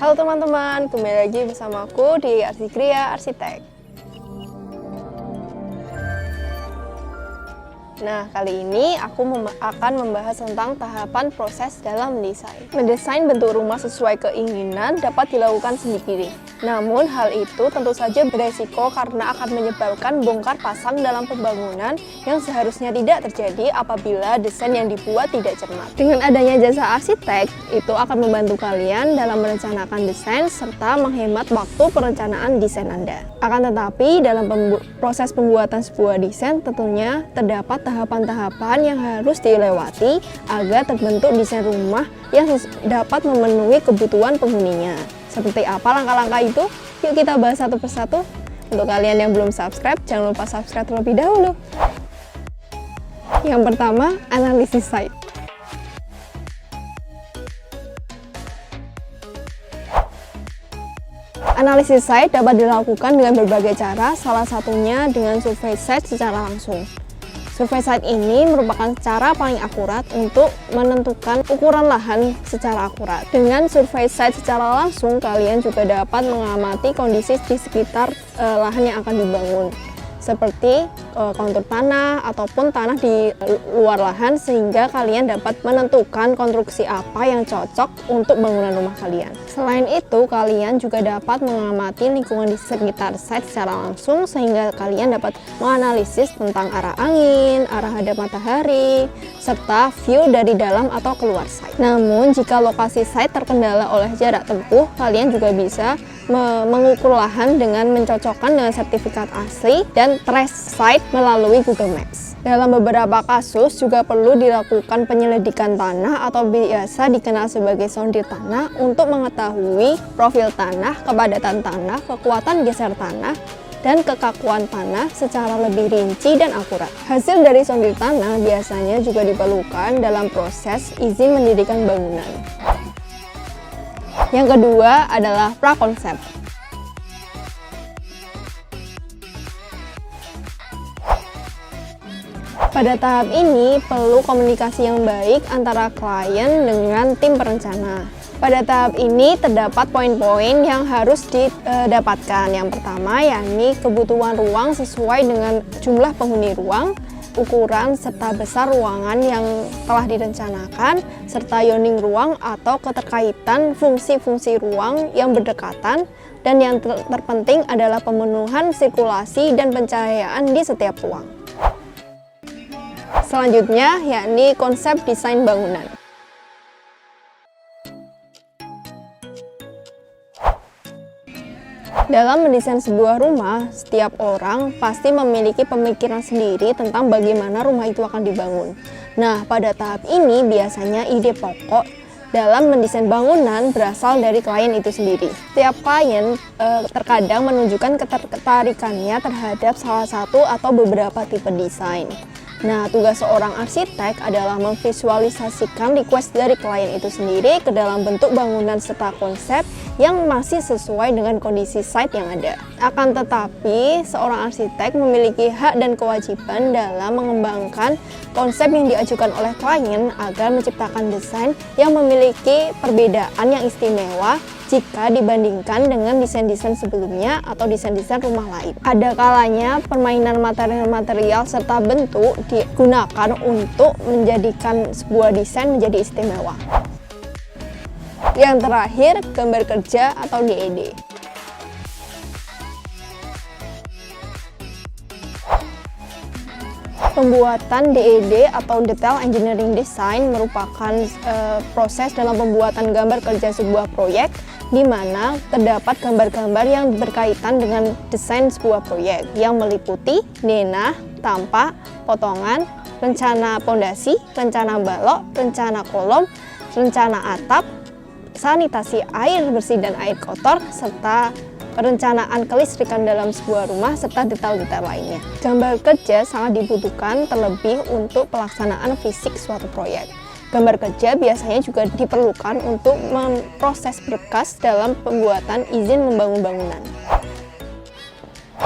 Halo teman-teman, kembali lagi bersama aku di Arsikria Arsitek. Nah, kali ini aku akan membahas tentang tahapan proses dalam mendesain. Mendesain bentuk rumah sesuai keinginan dapat dilakukan sendiri. Namun, hal itu tentu saja beresiko karena akan menyebabkan bongkar pasang dalam pembangunan yang seharusnya tidak terjadi apabila desain yang dibuat tidak cermat. Dengan adanya jasa arsitek, itu akan membantu kalian dalam merencanakan desain serta menghemat waktu perencanaan desain Anda. Akan tetapi, dalam proses pembuatan sebuah desain tentunya terdapat tahapan-tahapan yang harus dilewati agar terbentuk desain rumah yang dapat memenuhi kebutuhan penghuninya. Seperti apa langkah-langkah itu? Yuk kita bahas satu persatu. Untuk kalian yang belum subscribe, jangan lupa subscribe terlebih dahulu. Yang pertama, analisis site. Analisis site dapat dilakukan dengan berbagai cara, salah satunya dengan survei site secara langsung. Survei site ini merupakan cara paling akurat untuk menentukan ukuran lahan secara akurat. Dengan survei site secara langsung, kalian juga dapat mengamati kondisi di sekitar lahan yang akan dibangun, seperti kontur tanah ataupun tanah di luar lahan, sehingga kalian dapat menentukan konstruksi apa yang cocok untuk bangunan rumah kalian. Selain itu, kalian juga dapat mengamati lingkungan di sekitar site secara langsung, sehingga kalian dapat menganalisis tentang arah angin, arah hadap matahari, serta view dari dalam atau keluar site. Namun, jika lokasi site terkendala oleh jarak tempuh, kalian juga bisa mengukur lahan dengan mencocokkan dengan sertifikat asli dan trace site melalui Google Maps. Dalam beberapa kasus juga perlu dilakukan penyelidikan tanah atau biasa dikenal sebagai sondir tanah untuk mengetahui profil tanah, kepadatan tanah, kekuatan geser tanah, dan kekakuan tanah secara lebih rinci dan akurat. Hasil dari sondir tanah biasanya juga diperlukan dalam proses izin mendirikan bangunan. Yang kedua adalah prakonsep. Pada tahap ini perlu komunikasi yang baik antara klien dengan tim perencana. Pada tahap ini terdapat poin-poin yang harus didapatkan. Yang pertama yakni kebutuhan ruang sesuai dengan jumlah penghuni ruang, ukuran serta besar ruangan yang telah direncanakan, serta yoning ruang atau keterkaitan fungsi-fungsi ruang yang berdekatan, dan yang terpenting adalah pemenuhan sirkulasi dan pencahayaan di setiap ruang. Selanjutnya yakni konsep desain bangunan. Dalam mendesain sebuah rumah, setiap orang pasti memiliki pemikiran sendiri tentang bagaimana rumah itu akan dibangun. Nah, pada tahap ini biasanya ide pokok dalam mendesain bangunan berasal dari klien itu sendiri. Setiap klien terkadang menunjukkan ketertarikannya terhadap salah satu atau beberapa tipe desain. Nah, tugas seorang arsitek adalah memvisualisasikan request dari klien itu sendiri ke dalam bentuk bangunan serta konsep yang masih sesuai dengan kondisi site yang ada. Akan tetapi, seorang arsitek memiliki hak dan kewajiban dalam mengembangkan konsep yang diajukan oleh klien agar menciptakan desain yang memiliki perbedaan yang istimewa jika dibandingkan dengan desain-desain sebelumnya atau desain-desain rumah lain. Ada kalanya permainan material-material serta bentuk digunakan untuk menjadikan sebuah desain menjadi istimewa. Yang terakhir, gambar kerja atau DED. Pembuatan DED atau Detail Engineering Design merupakan proses dalam pembuatan gambar kerja sebuah proyek di mana terdapat gambar-gambar yang berkaitan dengan desain sebuah proyek yang meliputi denah, tampak, potongan, rencana pondasi, rencana balok, rencana kolom, rencana atap, sanitasi air bersih dan air kotor, serta perencanaan kelistrikan dalam sebuah rumah, serta detail-detail lainnya. Gambar kerja sangat dibutuhkan terlebih untuk pelaksanaan fisik suatu proyek. Gambar kerja biasanya juga diperlukan untuk memproses berkas dalam pembuatan izin membangun bangunan.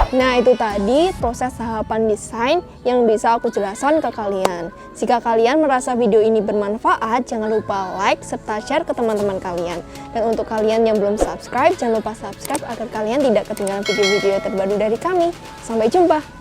Nah, itu tadi proses tahapan desain yang bisa aku jelaskan ke kalian. Jika kalian merasa video ini bermanfaat, jangan lupa like serta share ke teman-teman kalian. Dan untuk kalian yang belum subscribe, jangan lupa subscribe agar kalian tidak ketinggalan video-video terbaru dari kami. Sampai jumpa!